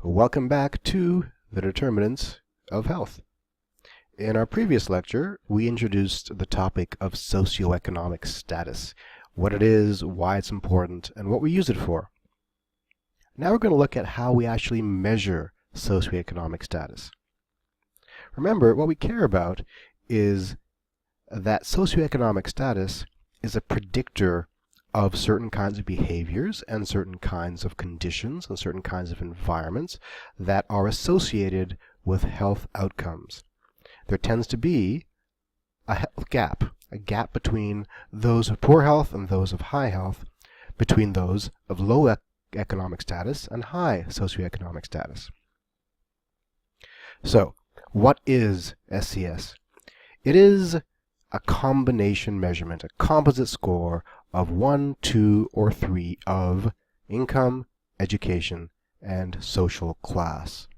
Welcome back to the determinants of health. In our previous lecture, we introduced the topic of socioeconomic status, what it is, why it's important, and what we use it for. Now we're going to look at how we actually measure socioeconomic status. Remember, what we care about is that socioeconomic status is a predictor of certain kinds of behaviors and certain kinds of conditions and certain kinds of environments that are associated with health outcomes. There tends to be a health gap, between those of poor health and those of high health, between those of low economic status and high socioeconomic status. So, what is SES? It is a combination measurement, a composite score of 1, 2, or 3 of income, education, and social class.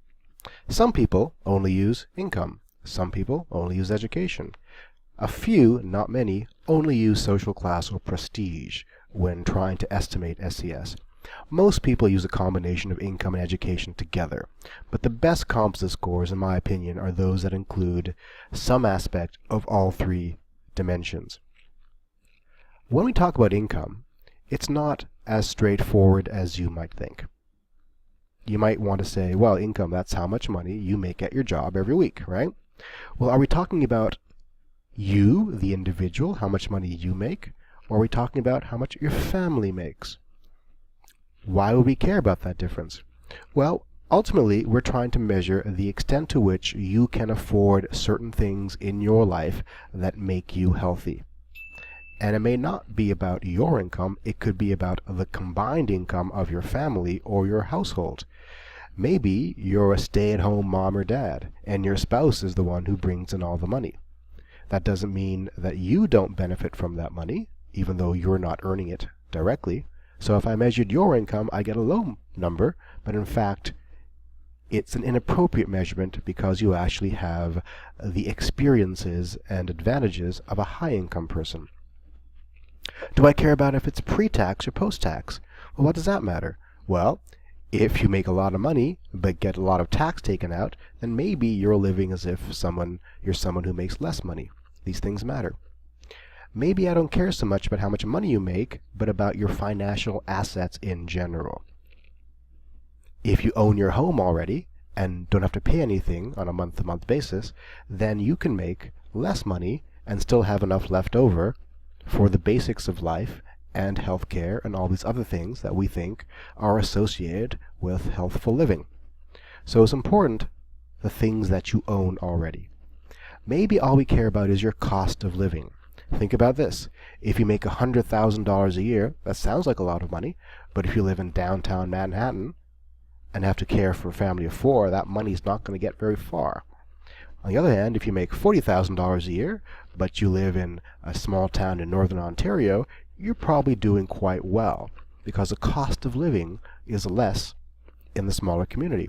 Some people only use income. Some people only use education. A few, not many, only use social class or prestige when trying to estimate SES. Most people use a combination of income and education together, but the best composite scores, in my opinion, are those that include some aspect of all three dimensions. When we talk about income, it's not as straightforward as you might think. You might want to say, well, income, that's how much money you make at your job every week, right? Well, are we talking about you, the individual, how much money you make, or are we talking about how much your family makes? Why would we care about that difference? Well, ultimately, we're trying to measure the extent to which you can afford certain things in your life that make you healthy. And it may not be about your income, it could be about the combined income of your family or your household. Maybe you're a stay-at-home mom or dad, and your spouse is the one who brings in all the money. That doesn't mean that you don't benefit from that money, even though you're not earning it directly. So if I measured your income, I get a low number, but in fact, it's an inappropriate measurement because you actually have the experiences and advantages of a high-income person. Do I care about if it's pre-tax or post-tax? Well, what does that matter? Well, if you make a lot of money but get a lot of tax taken out, then maybe you're living as if you're someone who makes less money. These things matter. Maybe I don't care so much about how much money you make, but about your financial assets in general. If you own your home already and don't have to pay anything on a month-to-month basis, then you can make less money and still have enough left over for the basics of life and healthcare and all these other things that we think are associated with healthful living. So it's important, the things that you own already. Maybe all we care about is your cost of living. Think about this. If you make $100,000 a year, that sounds like a lot of money, but if you live in downtown Manhattan and have to care for a family of 4, that money's not going to get very far. On the other hand, if you make $40,000 a year, but you live in a small town in northern Ontario, you're probably doing quite well, because the cost of living is less in the smaller community.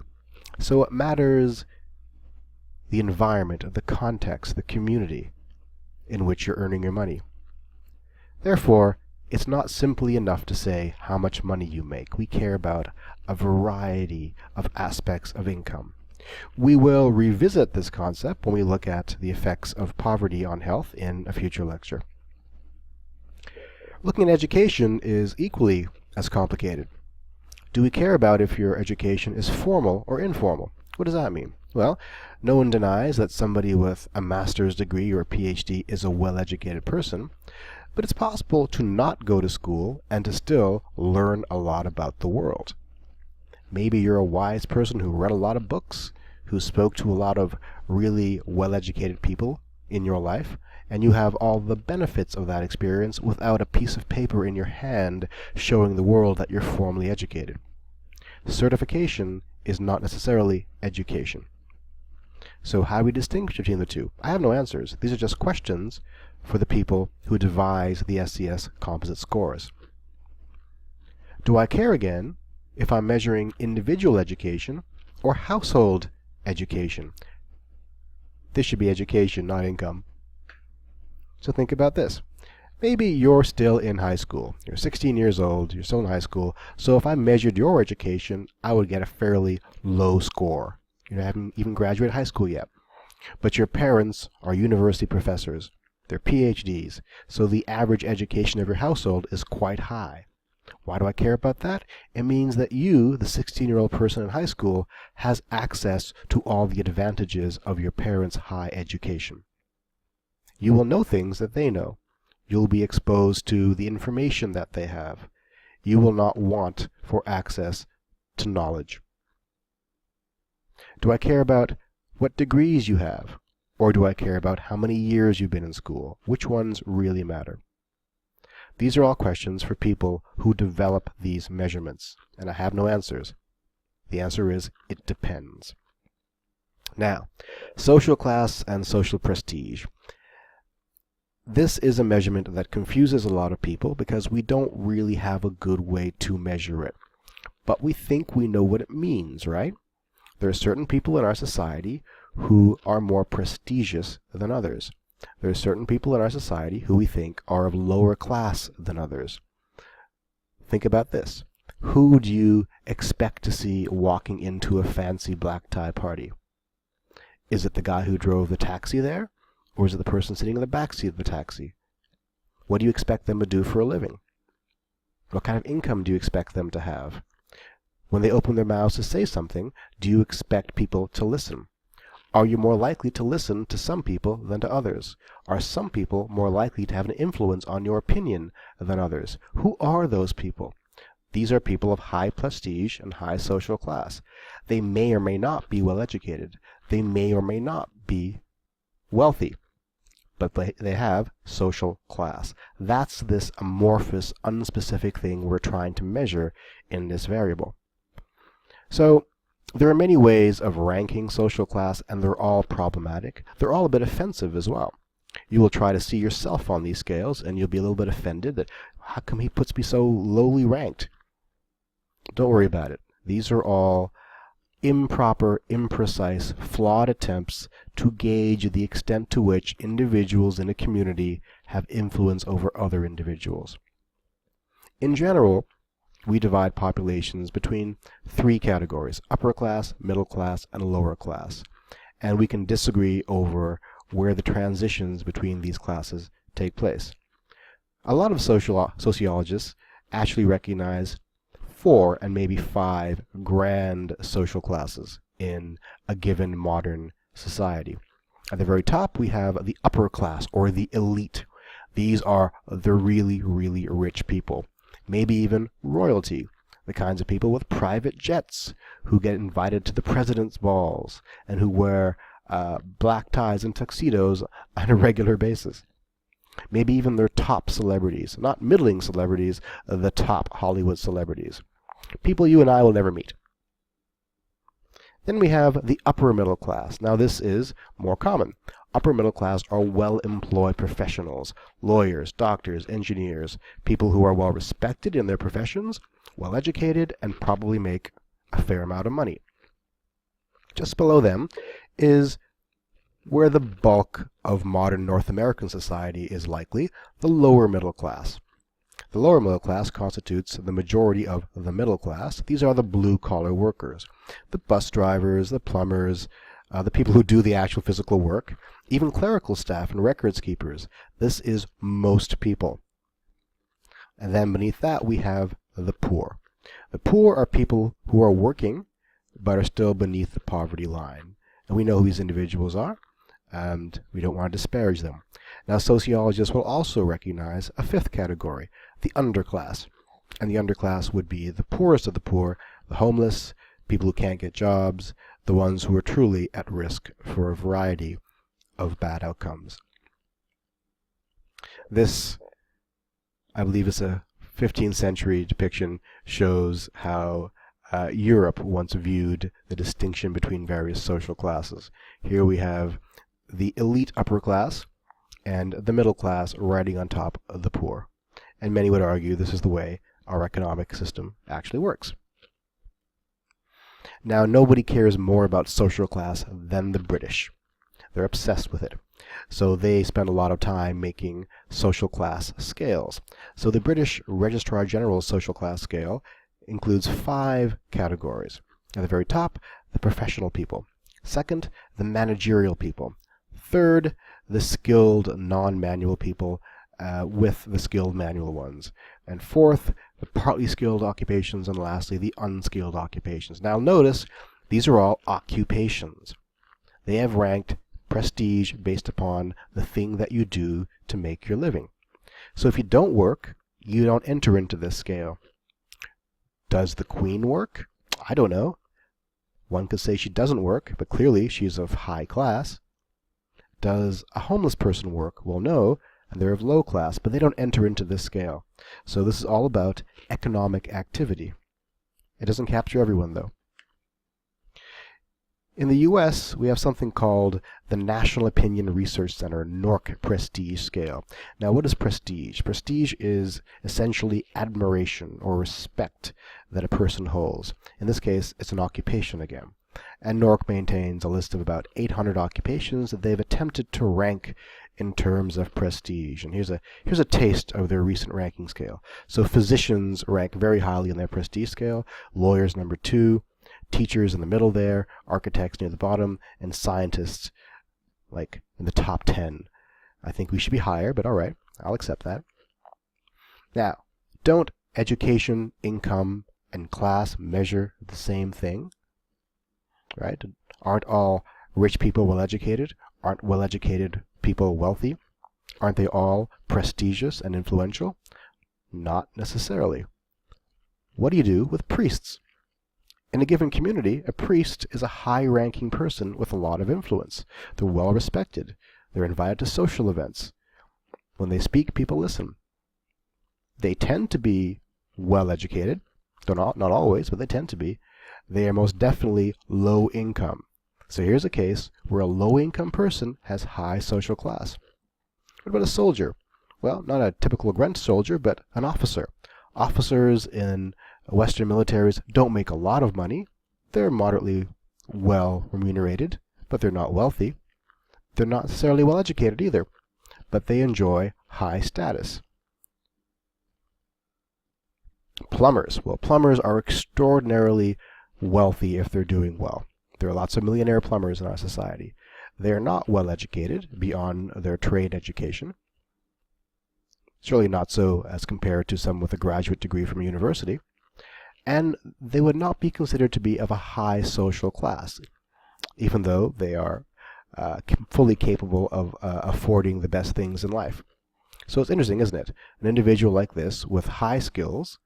So it matters the environment, the context, the community in which you're earning your money. Therefore, it's not simply enough to say how much money you make. We care about a variety of aspects of income. We will revisit this concept when we look at the effects of poverty on health in a future lecture. Looking at education is equally as complicated. Do we care about if your education is formal or informal? What does that mean? Well, no one denies that somebody with a master's degree or a PhD is a well-educated person, but it's possible to not go to school and to still learn a lot about the world. Maybe you're a wise person who read a lot of books, who spoke to a lot of really well-educated people in your life, and you have all the benefits of that experience without a piece of paper in your hand showing the world that you're formally educated. Certification is not necessarily education. So how do we distinguish between the two? I have no answers. These are just questions for the people who devise the SES composite scores. Do I care again if I'm measuring individual education or household education? This should be education, not income. So think about this. Maybe you're still in high school. You're 16 years old, you're still in high school, so if I measured your education, I would get a fairly low score. You haven't even graduated high school yet. But your parents are university professors. They're PhDs, so the average education of your household is quite high. Why do I care about that? It means that you, the 16-year-old person in high school, has access to all the advantages of your parents' high education. You will know things that they know. You'll be exposed to the information that they have. You will not want for access to knowledge. Do I care about what degrees you have? Or do I care about how many years you've been in school? Which ones really matter? These are all questions for people who develop these measurements, and I have no answers. The answer is, it depends. Now, social class and social prestige. This is a measurement that confuses a lot of people because we don't really have a good way to measure it. But we think we know what it means, right? There are certain people in our society who are more prestigious than others. There are certain people in our society who we think are of lower class than others. Think about this. Who do you expect to see walking into a fancy black tie party? Is it the guy who drove the taxi there? Or is it the person sitting in the back seat of the taxi? What do you expect them to do for a living? What kind of income do you expect them to have? When they open their mouths to say something, do you expect people to listen? Are you more likely to listen to some people than to others? Are some people more likely to have an influence on your opinion than others? Who are those people? These are people of high prestige and high social class. They may or may not be well educated. They may or may not be wealthy. But they have social class. That's this amorphous, unspecific thing we're trying to measure in this variable. So, there are many ways of ranking social class, and they're all problematic. They're all a bit offensive as well. You will try to see yourself on these scales, and you'll be a little bit offended that, how come he puts me so lowly ranked? Don't worry about it. These are all improper, imprecise, flawed attempts to gauge the extent to which individuals in a community have influence over other individuals. In general, we divide populations between three categories: upper class, middle class, and lower class. And we can disagree over where the transitions between these classes take place. A lot of sociologists actually recognize 4 and maybe 5 grand social classes in a given modern society. At the very top, we have the upper class, or the elite. These are the really, really rich people. Maybe even royalty, the kinds of people with private jets who get invited to the president's balls and who wear black ties and tuxedos on a regular basis. Maybe even their top celebrities, not middling celebrities, the top Hollywood celebrities. People you and I will never meet. Then we have the upper middle class. Now this is more common. Upper middle class are well-employed professionals, lawyers, doctors, engineers, people who are well-respected in their professions, well-educated, and probably make a fair amount of money. Just below them is where the bulk of modern North American society is likely, the lower middle class. The lower middle class constitutes the majority of the middle class. These are the blue-collar workers, the bus drivers, the plumbers, the people who do the actual physical work, even clerical staff and records keepers. This is most people. And then beneath that we have the poor. The poor are people who are working but are still beneath the poverty line. And we know who these individuals are, and we don't want to disparage them. Now sociologists will also recognize a 5th category, the underclass. And the underclass would be the poorest of the poor, the homeless, people who can't get jobs, the ones who are truly at risk for a variety of bad outcomes. This, I believe, is a 15th century depiction, shows how Europe once viewed the distinction between various social classes. Here we have the elite upper class and the middle class riding on top of the poor. And many would argue this is the way our economic system actually works. Now, nobody cares more about social class than the British. They're obsessed with it. So they spend a lot of time making social class scales. So the British Registrar General's social class scale includes 5 categories. At the very top, the professional people. Second, the managerial people. Third, the skilled non-manual people with the skilled manual ones. And fourth, the partly skilled occupations, and lastly, the unskilled occupations. Now notice, these are all occupations. They have ranked prestige based upon the thing that you do to make your living. So if you don't work, you don't enter into this scale. Does the Queen work? I don't know. One could say she doesn't work, but clearly she's of high class. Does a homeless person work? Well, no, and they're of low class, but they don't enter into this scale. So this is all about economic activity. It doesn't capture everyone, though. In the US, we have something called the National Opinion Research Center, NORC Prestige Scale. Now, what is prestige? Prestige is essentially admiration or respect that a person holds. In this case, it's an occupation again. And NORC maintains a list of about 800 occupations that they've attempted to rank in terms of prestige. And here's a taste of their recent ranking scale. So physicians rank very highly in their prestige scale, lawyers number 2, teachers in the middle there, architects near the bottom, and scientists like in the top 10. I think we should be higher, but all right, I'll accept that. Now, don't education, income, and class measure the same thing? Right? Aren't all rich people well educated? Aren't well educated people wealthy? Aren't they all prestigious and influential? Not necessarily. What do you do with priests? In a given community, a priest is a high-ranking person with a lot of influence. They're well-respected. They're invited to social events. When they speak, people listen. They tend to be well-educated. Not always, but they tend to be. They are most definitely low income. So here's a case where a low-income person has high social class. What about a soldier? Well, not a typical grunt soldier, but an officer. Officers in Western militaries don't make a lot of money. They're moderately well remunerated, but they're not wealthy. They're not necessarily well educated either, but they enjoy high status. Plumbers. Well, plumbers are extraordinarily wealthy if they're doing well. There are lots of millionaire plumbers in our society. They're not well educated beyond their trade education. Surely not so as compared to some with a graduate degree from a university. And they would not be considered to be of a high social class, even though they are fully capable of affording the best things in life. So it's interesting, isn't it? An individual like this with high skills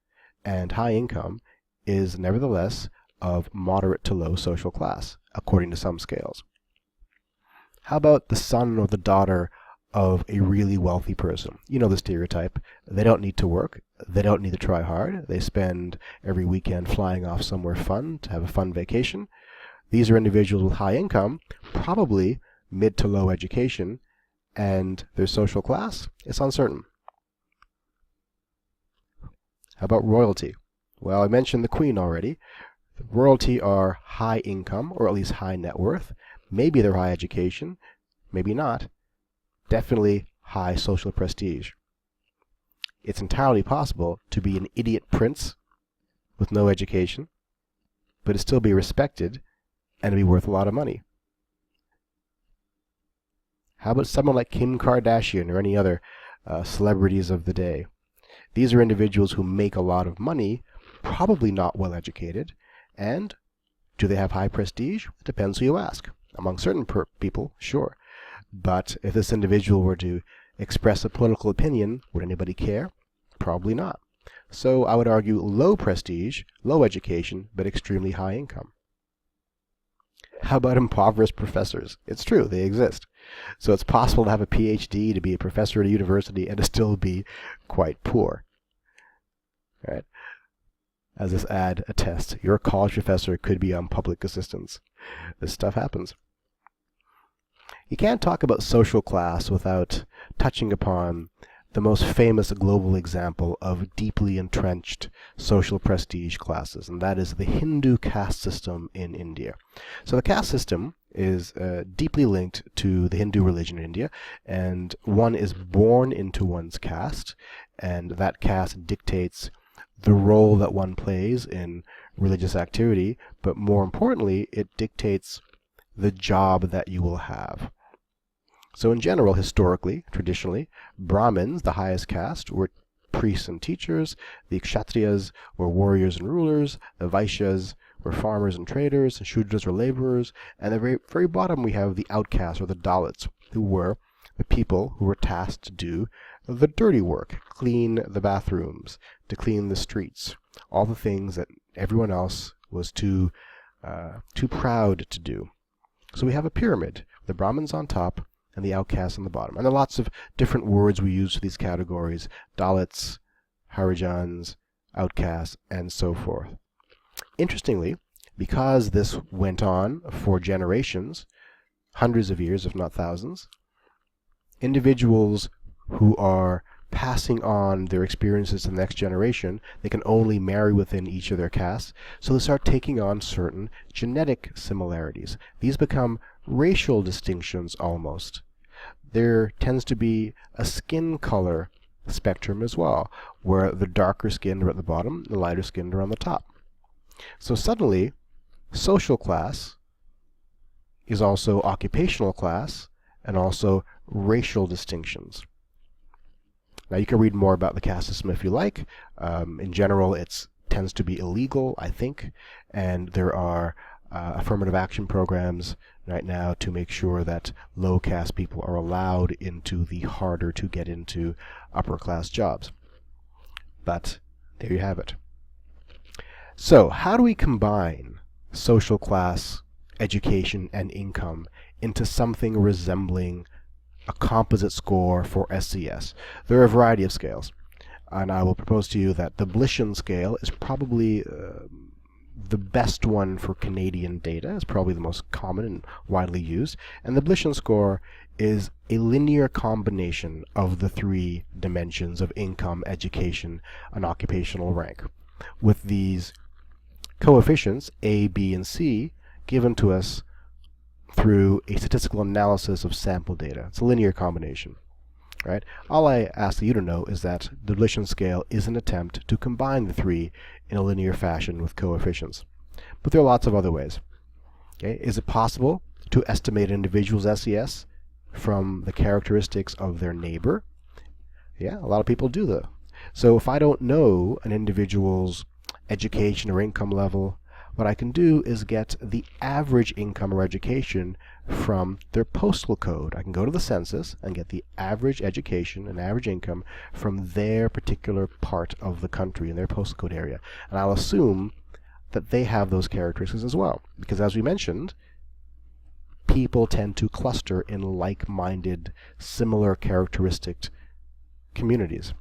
and high income is nevertheless of moderate to low social class, according to some scales. How about the son or the daughter of a really wealthy person? You know the stereotype. They don't need to work. They don't need to try hard. They spend every weekend flying off somewhere fun to have a fun vacation. These are individuals with high income, probably mid to low education, and their social class is uncertain. How about royalty? Well, I mentioned the Queen already. Royalty are high income, or at least high net worth. Maybe they're high education, maybe not. Definitely high social prestige. It's entirely possible to be an idiot prince with no education, but to still be respected and to be worth a lot of money. How about someone like Kim Kardashian or any other celebrities of the day? These are individuals who make a lot of money, probably not well educated, and do they have high prestige? It depends who you ask. Among certain people, sure. But if this individual were to express a political opinion, would anybody care? Probably not. So I would argue low prestige, low education, but extremely high income. How about impoverished professors? It's true, they exist. So it's possible to have a PhD, to be a professor at a university, and to still be quite poor. Right? As this ad attests, your college professor could be on public assistance. This stuff happens. You can't talk about social class without touching upon the most famous global example of deeply entrenched social prestige classes, and that is the Hindu caste system in India. So the caste system is deeply linked to the Hindu religion in India, and one is born into one's caste, and that caste dictates the role that one plays in religious activity, but more importantly, it dictates the job that you will have. So in general, historically, traditionally, Brahmins, the highest caste, were priests and teachers, the Kshatriyas were warriors and rulers, the Vaishyas were farmers and traders, and Shudras were laborers, and at the very bottom we have the outcasts, or the Dalits, who were the people who were tasked to do the dirty work, clean the bathrooms, to clean the streets, all the things that everyone else was too proud to do. So we have a pyramid, the Brahmins on top, and the outcasts on the bottom. And there are lots of different words we use for these categories: Dalits, Harijans, outcasts, and so forth. Interestingly, because this went on for generations, hundreds of years, if not thousands, individuals who are passing on their experiences to the next generation, they can only marry within each of their castes, so they start taking on certain genetic similarities. These become racial distinctions almost. There tends to be a skin color spectrum as well, where the darker skinned are at the bottom, the lighter skinned are on the top. So suddenly, social class is also occupational class and also racial distinctions. Now you can read more about the caste system if you like. In general, it tends to be illegal, I think, and there are affirmative action programs right now to make sure that low caste people are allowed into the harder to get into upper class jobs. But there you have it. So how do we combine social class, education, and income into something resembling a composite score for SES? There are a variety of scales, and I will propose to you that the Blishen Scale is probably the best one for Canadian data. It's probably the most common and widely used, and the Blishen score is a linear combination of the three dimensions of income, education, and occupational rank, with these coefficients A, B, and C given to us through a statistical analysis of sample data. It's a linear combination, right? All I ask you to know is that the Blishen scale is an attempt to combine the three in a linear fashion with coefficients. But there are lots of other ways. Okay? Is it possible to estimate an individual's SES from the characteristics of their neighbor? Yeah, a lot of people do that. So if I don't know an individual's education or income level, what I can do is get the average income or education from their postal code. I can go to the census and get the average education and average income from their particular part of the country in their postal code area. And I'll assume that they have those characteristics as well. Because as we mentioned, people tend to cluster in like-minded, similar characteristic communities.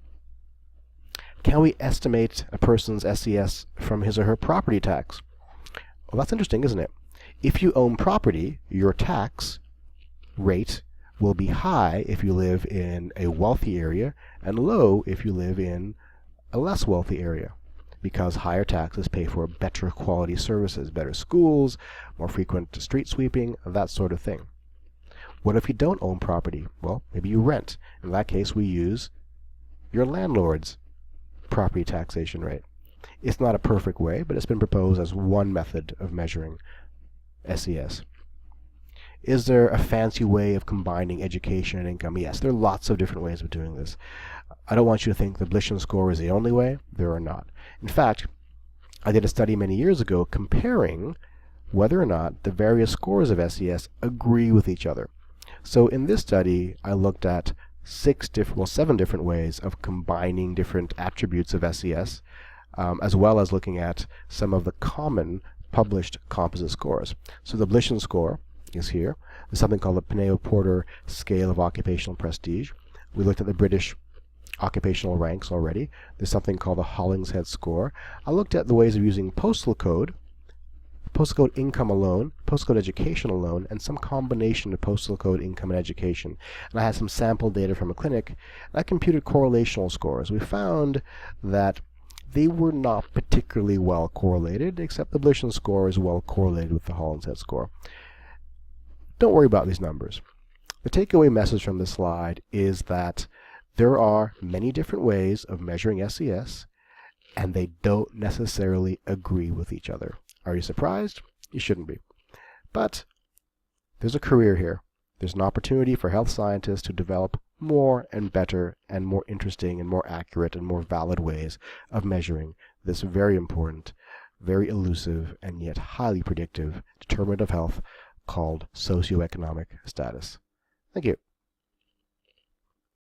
Can we estimate a person's SES from his or her property tax? Well, that's interesting, isn't it? If you own property, your tax rate will be high if you live in a wealthy area and low if you live in a less wealthy area, because higher taxes pay for better quality services, better schools, more frequent street sweeping, that sort of thing. What if you don't own property? Well, maybe you rent. In that case, we use your landlord's property taxation rate. It's not a perfect way, but it's been proposed as one method of measuring SES. Is there a fancy way of combining education and income? Yes, there are lots of different ways of doing this. I don't want you to think the Blishen score is the only way. There are not. In fact, I did a study many years ago comparing whether or not the various scores of SES agree with each other. So in this study, I looked at seven different ways of combining different attributes of SES, as well as looking at some of the common published composite scores. So the Blishen score is here. There's something called the Pineo-Porter Scale of Occupational Prestige. We looked at the British occupational ranks already. There's something called the Hollingshead score. I looked at the ways of using postal code postal code income alone, postal code education alone, and some combination of postal code income and education. And I had some sample data from a clinic, and I computed correlational scores. We found that they were not particularly well correlated, except the Blishen score is well correlated with the Hollinshead score. Don't worry about these numbers. The takeaway message from this slide is that there are many different ways of measuring SES, and they don't necessarily agree with each other. Are you surprised? You shouldn't be. But there's a career here. There's an opportunity for health scientists to develop more and better and more interesting and more accurate and more valid ways of measuring this very important, very elusive, and yet highly predictive determinant of health called socioeconomic status. Thank you.